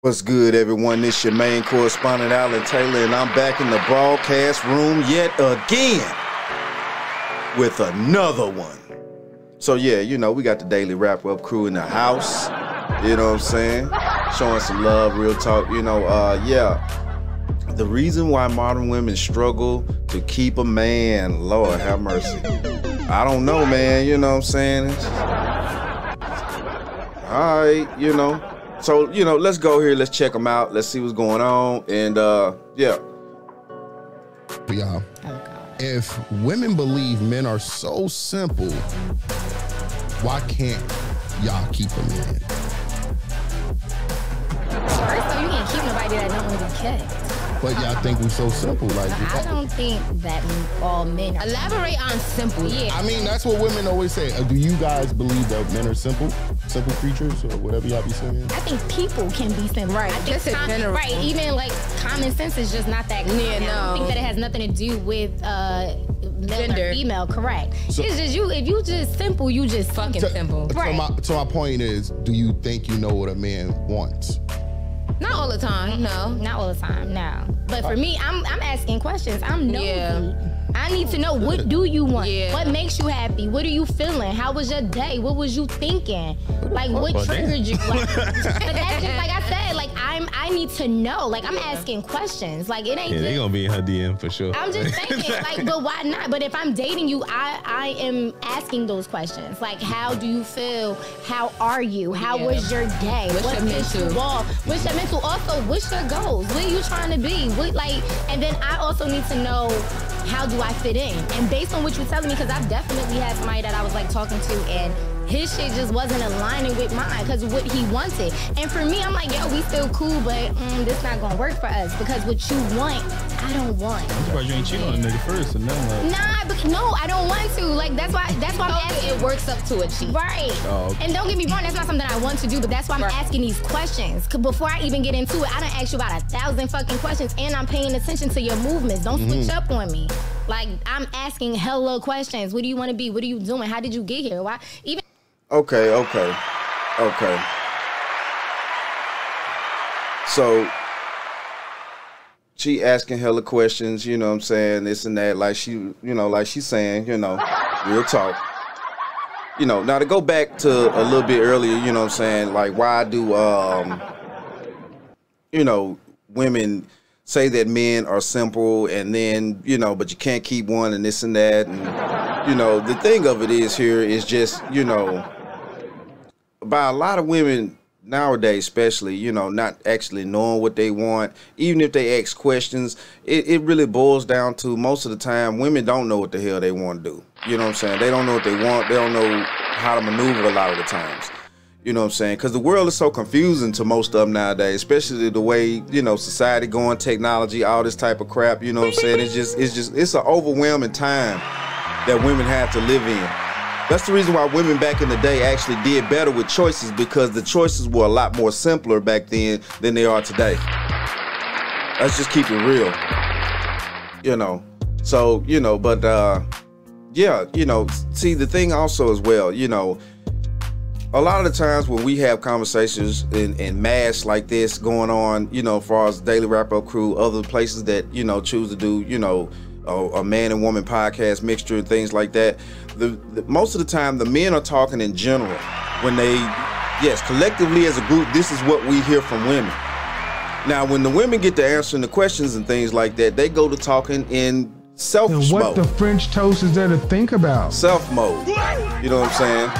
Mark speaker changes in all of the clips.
Speaker 1: What's good, everyone? This your main correspondent, Alan Taylor, and I'm back in the broadcast room yet again with another one. So yeah, you know, we got the Daily Wrap-Up crew in the house. You know what I'm saying? Showing some love, real talk. You know, yeah. The reason why modern women struggle to keep a man, Lord have mercy. I don't know, man. You know what I'm saying? All right, you know. So, you know, let's go here. Let's check them out. Let's see what's going on. And, yeah.
Speaker 2: Y'all, if women believe men are so simple, why can't y'all keep a man?
Speaker 3: First off, you can't keep nobody that don't want to be kept.
Speaker 2: But y'all think we so simple. Like,
Speaker 3: I don't think that all men are.
Speaker 4: Elaborate on simple.
Speaker 3: Yeah.
Speaker 2: I mean, that's what women always say. Do you guys believe that men are simple creatures, or whatever y'all be saying?
Speaker 3: I think people can be simple.
Speaker 4: Right,
Speaker 3: I think
Speaker 4: just in general.
Speaker 3: Right, even like common sense is just not that good.
Speaker 4: Yeah, no.
Speaker 3: I don't think that it has nothing to do with male
Speaker 4: Gender.
Speaker 3: or female, correct.
Speaker 2: So-
Speaker 3: it's just you, if you just simple, you just
Speaker 4: Fucking simple.
Speaker 3: Right.
Speaker 2: So my point is, do you think you know what a man wants?
Speaker 4: Not all the time, no.
Speaker 3: Not all the time, no. But for me, I'm asking questions. I'm nosy.
Speaker 4: Yeah.
Speaker 3: I need to know, what do you want?
Speaker 4: Yeah.
Speaker 3: What makes you happy? What are you feeling? How was your day? What was you thinking? Like, what triggered you? Like, but that's just, like I said, like, I need to know. Like, I'm asking questions. Like, it ain't
Speaker 5: Yeah, they gonna be in her DM for sure.
Speaker 3: I'm just thinking, like, but why not? But if I'm dating you, I am asking those questions. Like, how do you feel? How are you? How was your day?
Speaker 4: What's your mental?
Speaker 3: What's your mental? Also, what's your goals? What are you trying to be? What, like, and then I also need to know, how do I fit in? And based on what you're telling me, because I've definitely had somebody that I was like talking to, and his shit just wasn't aligning with mine because of what he wanted. And for me, I'm like, yo, we still cool, but this not gonna work for us because what you want, I don't want.
Speaker 5: I'm surprised you ain't cheating on a nigga first, and then like.
Speaker 3: Nah, but no, I don't want to. Like, that's why I'm asking.
Speaker 4: It works up to a cheat.
Speaker 3: Right.
Speaker 5: Oh, okay.
Speaker 3: And don't get me wrong, that's not something I want to do, but that's why I'm asking these questions. Cause before I even get into it, I done asked you about 1,000 fucking questions, and I'm paying attention to your movements. Don't switch up on me. Like, I'm asking hella questions. What do you want to be? What are you doing? How did you get here? Why? Even.
Speaker 1: Okay. So she asking hella questions, you know what I'm saying, this and that, like she, you know, like she's saying, you know, real talk. You know, now to go back to a little bit earlier, you know what I'm saying, like why do you know, women say that men are simple and then, you know, but you can't keep one and this and that, and you know, the thing of it is here is just, you know, by a lot of women nowadays, especially, you know, not actually knowing what they want, even if they ask questions, it really boils down to, most of the time, women don't know what the hell they want to do. You know what I'm saying? They don't know what they want. They don't know how to maneuver a lot of the times. You know what I'm saying? Because the world is so confusing to most of them nowadays, especially the way, you know, society going, technology, all this type of crap. You know what I'm saying? It's an overwhelming time that women have to live in. That's the reason why women back in the day actually did better with choices, because the choices were a lot more simpler back then than they are today. Let's just keep it real. You know, so, you know, but yeah, you know, see, the thing also as well, you know, a lot of the times when we have conversations in mass like this going on, you know, as far as Daily Wrap-Up crew, other places that, you know, choose to do, you know, a man and woman podcast mixture and things like that, most of the time the men are talking in general when they, yes, collectively as a group, this is what we hear from women. Now, when the women get to answering the questions and things like that, they go to talking in selfish
Speaker 6: what
Speaker 1: mode.
Speaker 6: the French toast is there to think about?
Speaker 1: Self mode. You know what I'm saying?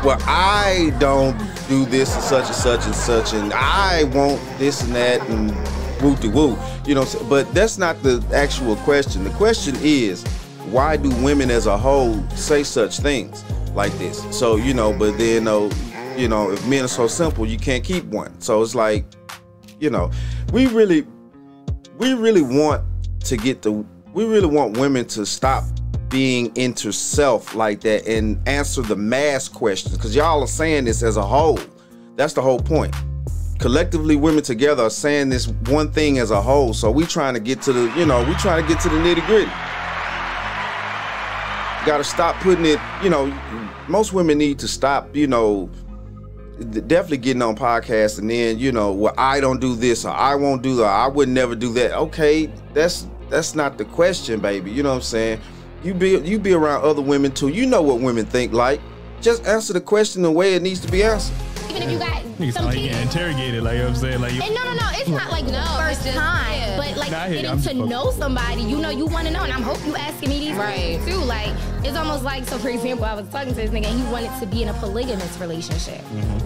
Speaker 1: Well, I don't do this and such, and I want this and that and woo-de-woo. You know, but that's not the actual question. The question is, why do women as a whole say such things like this? So, you know, but then, you know, if men are so simple, you can't keep one. So it's like, you know, we really want women to stop being into self like that and answer the mass questions, because y'all are saying this as a whole. That's the whole point. Collectively, women together are saying this one thing as a whole. So we trying to get to the, you know, we trying to get to the nitty gritty. Got to stop putting it, you know, most women need to stop, you know, definitely getting on podcasts and then, you know, well, I don't do this or I won't do that. I would never do that. Okay, that's not the question, baby. You know what I'm saying? You be around other women too. You know what women think like. Just answer the question the way it needs to be answered.
Speaker 3: Even if you got
Speaker 5: Niggas
Speaker 3: some
Speaker 5: like
Speaker 3: kids.
Speaker 5: getting interrogated, like you know what I'm saying? Like,
Speaker 3: And no, it's not like the first
Speaker 4: just-
Speaker 3: time,
Speaker 4: yeah.
Speaker 3: but like
Speaker 5: Nah, I hear you.
Speaker 3: getting
Speaker 5: I'm
Speaker 3: to
Speaker 5: just
Speaker 3: know somebody, you know, you want to know, and I hope you asking me these
Speaker 4: Right.
Speaker 3: things too. Like, it's almost like, so for example, I was talking to this nigga, and he wanted to be in a polygamous relationship,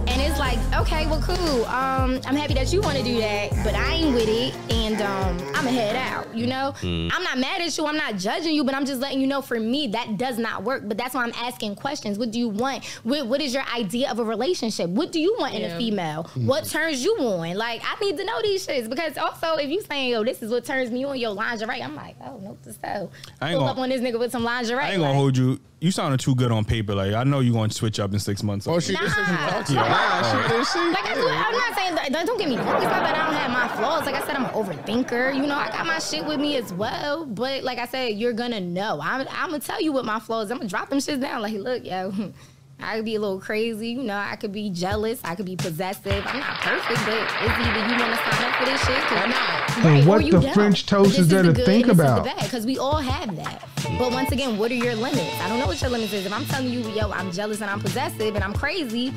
Speaker 3: and it's like, okay, well, cool. I'm happy that you want to do that, but I ain't with it, and I'ma head out. You know, I'm not mad at you, I'm not judging you, but I'm just letting you know, for me, that does not work. But that's why I'm asking questions. What do you want? What is your idea of a relationship? What do you want in a female? What turns you on? Like, I need to know these shits, because also if you saying, yo, this is what turns me on, your lingerie, I'm like, oh, nope, to so.
Speaker 5: I ain't
Speaker 3: Pull
Speaker 5: gonna-
Speaker 3: up on this nigga with some lingerie.
Speaker 5: I ain't gonna
Speaker 3: like,
Speaker 5: hold you. You sounding too good on paper. Like, I know you gonna switch up in 6 months.
Speaker 2: Oh, she just said she talked to you.
Speaker 3: Nah.
Speaker 2: Nah, she didn't see.
Speaker 3: Like, I'm not saying that, don't get me wrong. It's not that I don't have my flaws. Like I said, I'm an overthinker. You know, I got my shit with me as well. But like I said, you're gonna know. I'm gonna tell you what my flaws. I'm gonna drop them shits down. Like, look, yo, I could be a little crazy. You know, I could be jealous. I could be possessive. I'm not perfect, but it's either you want to sign up for this shit,
Speaker 4: Or not.
Speaker 6: And
Speaker 3: or
Speaker 6: what
Speaker 3: you
Speaker 6: the
Speaker 3: don't.
Speaker 6: French
Speaker 3: But
Speaker 6: toast
Speaker 3: this
Speaker 6: is there
Speaker 3: the
Speaker 6: to
Speaker 3: good
Speaker 6: think
Speaker 3: and this
Speaker 6: about?
Speaker 3: is the bad, because we all have that. But once again, what are your limits? I don't know what your limits is. If I'm telling you, yo, I'm jealous and I'm possessive and I'm crazy,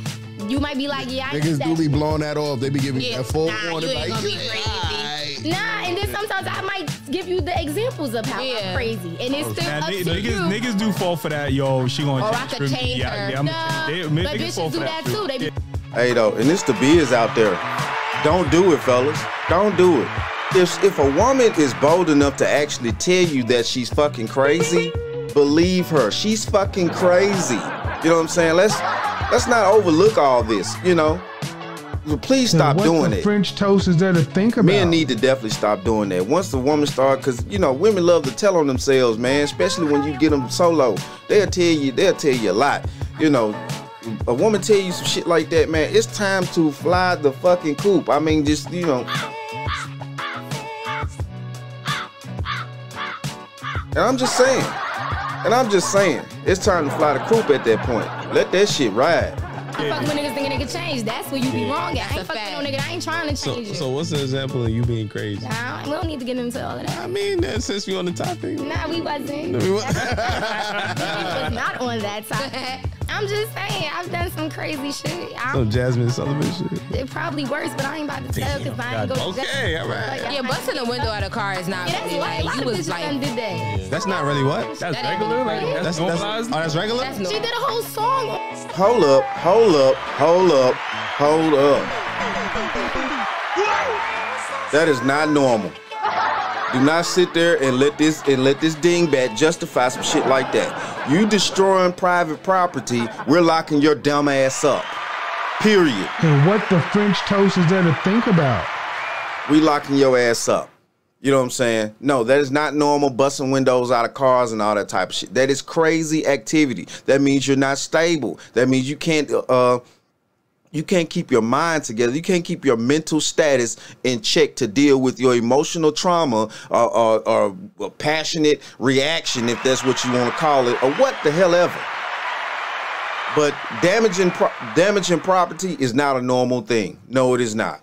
Speaker 3: you might be like, yeah, I
Speaker 2: Niggas
Speaker 3: know
Speaker 2: do be
Speaker 3: that.
Speaker 2: blowing that off. They be giving you
Speaker 4: Yeah,
Speaker 2: that full
Speaker 4: nah,
Speaker 2: warning.
Speaker 4: you ain't
Speaker 2: Like,
Speaker 4: gonna be crazy.
Speaker 2: aight.
Speaker 3: Nah, and then sometimes I might give you the examples of how I'm
Speaker 4: Yeah.
Speaker 3: crazy. And it's still
Speaker 5: Now,
Speaker 3: up to you.
Speaker 5: niggas do fall for that. Yo, she gonna.
Speaker 4: Or I could change her.
Speaker 5: I'm-
Speaker 3: No, but
Speaker 5: niggas fall
Speaker 3: bitches
Speaker 5: for
Speaker 3: do that too. They be
Speaker 1: Hey though, and it's the biz out there. Don't do it, fellas. Don't do it. If a woman is bold enough to actually tell you that she's fucking crazy, believe her. She's fucking crazy. You know what I'm saying? Let's not overlook all this, you know? Please
Speaker 6: And
Speaker 1: stop
Speaker 6: what
Speaker 1: doing
Speaker 6: the
Speaker 1: it.
Speaker 6: French toast is there to think about?
Speaker 1: Men need to definitely stop doing that. Once the woman start, because you know women love to tell on themselves, man. Especially when you get them solo, they'll tell you a lot. You know, a woman tell you some shit like that, man. It's time to fly the fucking coop. I mean, just you know. And I'm just saying, it's time to fly the coop at that point. Let that shit ride.
Speaker 3: I fuck with niggas thinking they can change. That's where you be wrong at. I ain't
Speaker 4: That's a
Speaker 3: fucking no
Speaker 4: fact.
Speaker 3: nigga. I ain't trying to change it.
Speaker 5: So what's the example of you being crazy?
Speaker 3: Nah, we don't need to get into all of that.
Speaker 5: I mean, since we on the topic.
Speaker 3: Nah, we wasn't.
Speaker 5: We wa-
Speaker 3: We was not on that topic. I'm just saying, I've done some crazy shit.
Speaker 5: Some Jasmine Sullivan shit.
Speaker 3: It probably worse, but I ain't about to tell because I ain't go to
Speaker 5: Okay, all right.
Speaker 3: Like,
Speaker 4: Yeah, busting the window out of a car is not
Speaker 3: Yeah, that's
Speaker 4: really
Speaker 3: why a
Speaker 4: like
Speaker 3: lot
Speaker 4: you
Speaker 3: of
Speaker 4: was
Speaker 3: bitches done
Speaker 4: like.
Speaker 3: did that.
Speaker 2: That's not really what?
Speaker 5: That's
Speaker 4: That
Speaker 5: regular?
Speaker 4: ain't
Speaker 5: Like,
Speaker 4: right.
Speaker 5: that's normalized?
Speaker 2: Oh, that's regular?
Speaker 4: That's
Speaker 3: She
Speaker 4: normal.
Speaker 3: did a whole song.
Speaker 1: Hold up. That is not normal. Do not sit there and let this dingbat justify some shit like that. You destroying private property, we're locking your dumb ass up. Period.
Speaker 6: And what the French toast is there to think about?
Speaker 1: We locking your ass up. You know what I'm saying? No, that is not normal, busting windows out of cars and all that type of shit. That is crazy activity. That means you're not stable. That means you can't keep your mind together. You can't keep your mental status in check to deal with your emotional trauma or passionate reaction, if that's what you want to call it, or what the hell ever. But damaging property is not a normal thing. No, it is not.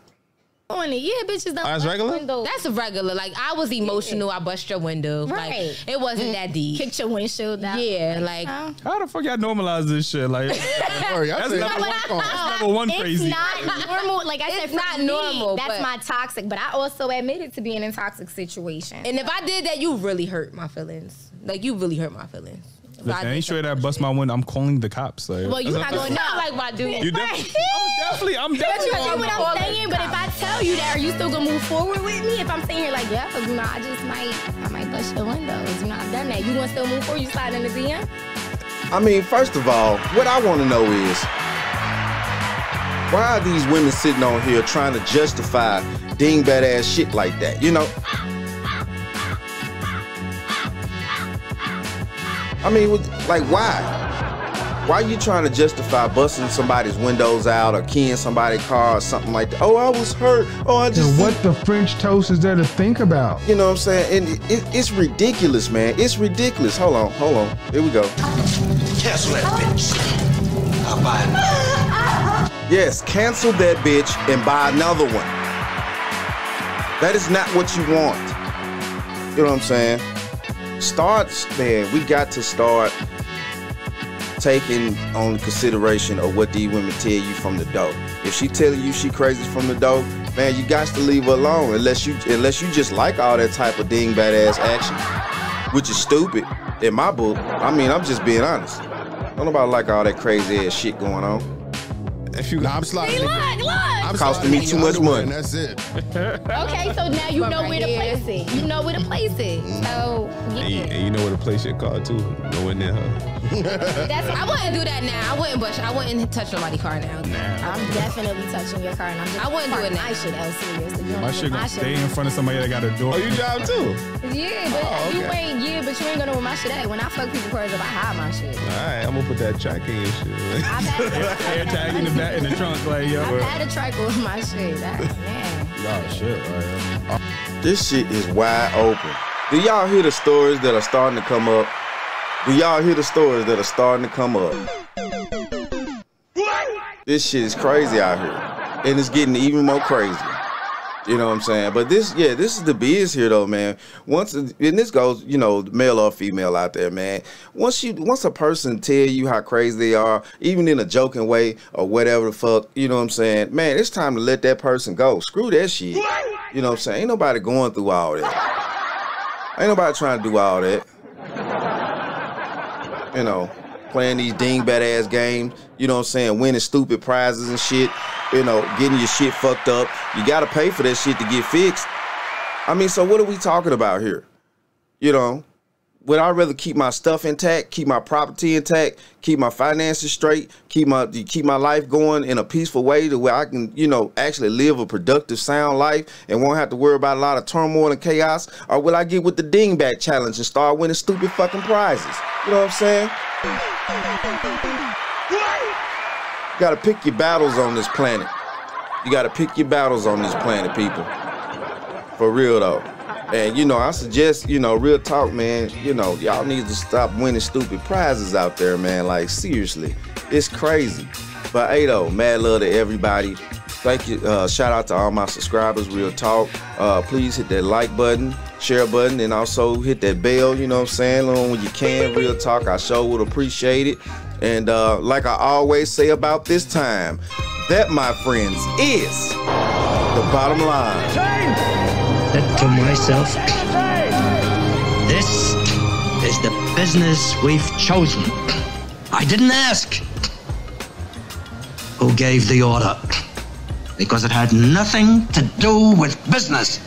Speaker 3: On it. Yeah, bitches don't.
Speaker 2: That's regular?
Speaker 3: Windows.
Speaker 4: That's a regular. Like I was emotional. I bust your window.
Speaker 3: Right.
Speaker 4: Like it wasn't that deep.
Speaker 3: Kicked your windshield down.
Speaker 4: Yeah, like
Speaker 5: How the fuck y'all normalize this shit? Like,
Speaker 2: Sorry, I
Speaker 5: That's
Speaker 2: said
Speaker 5: not
Speaker 2: one
Speaker 5: what-
Speaker 2: phone.
Speaker 5: number one
Speaker 3: It's
Speaker 5: crazy.
Speaker 3: not normal. Like I said,
Speaker 4: It's
Speaker 3: for
Speaker 4: not
Speaker 3: me,
Speaker 4: normal,
Speaker 3: That's
Speaker 4: but-
Speaker 3: my toxic. But I also admitted to being in toxic situations.
Speaker 4: and if I did that, you really hurt my feelings. Like you really hurt my feelings. If
Speaker 5: Listen,
Speaker 4: I
Speaker 5: ain't
Speaker 4: did
Speaker 5: sure that bust my window. I'm calling the cops. Like,
Speaker 3: Well, you're not
Speaker 5: that's-
Speaker 3: gonna know.
Speaker 4: Not like my dude.
Speaker 5: You definitely. I'm
Speaker 3: But
Speaker 5: definitely.
Speaker 3: you
Speaker 5: calling
Speaker 3: see what
Speaker 5: the
Speaker 3: I'm
Speaker 5: cops.
Speaker 3: saying? But if I tell you that, are you still gonna move forward with me? If I'm saying here like, yeah, you know, I might bust your windows. You know, I've done that. You gonna still move forward? You slide in the DM?
Speaker 1: I mean, first of all, what I want to know is, why are these women sitting on here trying to justify dingbat ass shit like that? You know? I mean, like, why? Why are you trying to justify busting somebody's windows out or keying somebody's car or something like that? Oh, I was hurt. Oh, I just...
Speaker 6: And what the French toast is there to think about?
Speaker 1: You know what I'm saying? And it's ridiculous, man. It's ridiculous. Hold on. Here we go.
Speaker 7: Cancel that bitch. I'll buy it.
Speaker 1: Yes, cancel that bitch and buy another one. That is not what you want. You know what I'm saying? Man, we got to start taking on consideration of what these women tell you from the door. If she telling you she crazy from the door, man, you got to leave her alone unless you just like all that type of badass action, which is stupid in my book. I mean, I'm just being honest. Don't nobody like all that crazy ass shit going on.
Speaker 2: If you, I'm sliding.
Speaker 1: I'm costing me too much money.
Speaker 2: And that's it.
Speaker 3: Okay, so now you know where to place it. You know where to place it. So yeah.
Speaker 7: And you know where to place your car too. Nowhere near her.
Speaker 4: I wouldn't do that now. I wouldn't touch nobody's car now.
Speaker 3: I'm definitely touching your car, and I wouldn't do it now. I should LC.
Speaker 5: My shit gonna stay in front of somebody that got a door.
Speaker 7: Oh, you drive too?
Speaker 3: Yeah, but you ain't gonna know where my shit at. When I fuck people cars up, I hide my shit.
Speaker 7: All right, I'm gonna put that track in your shit.
Speaker 3: I've had
Speaker 5: Air tag in the back, in the trunk, like yo.
Speaker 3: I've had a trickle with my shit. Man.
Speaker 5: Oh shit, right.
Speaker 1: This shit is wide open. Do y'all hear the stories that are starting to come up? This shit is crazy out here. And it's getting even more crazy. You know what I'm saying? But this is the biz here though, man. And this goes, male or female out there, man. Once a person tell you how crazy they are, even in a joking way or whatever the fuck, you know what I'm saying? Man, it's time to let that person go. Screw that shit. You know what I'm saying? Ain't nobody going through all that. Ain't nobody trying to do all that. Playing these badass games, you know what I'm saying? Winning stupid prizes and shit. Getting your shit fucked up. You gotta pay for that shit to get fixed. I mean, so what are we talking about here? Would I rather keep my stuff intact, keep my property intact, keep my finances straight, keep my life going in a peaceful way to where I can, actually live a productive, sound life and won't have to worry about a lot of turmoil and chaos? Or will I get with the dingbat challenge and start winning stupid fucking prizes? You know what I'm saying? You gotta pick your battles on this planet. People. For real though. And I suggest, real talk, man, y'all need to stop winning stupid prizes out there, man. Like, seriously. It's crazy. But hey though, mad love to everybody. Thank you. Shout out to all my subscribers, real talk. Please hit that like button, share button, and also hit that bell, you know what I'm saying? When you can, real talk, I sure would appreciate it. And like I always say about this time, that, my friends, is the bottom line.
Speaker 8: Said to myself, this is the business we've chosen. I didn't ask who gave the order, because it had nothing to do with business.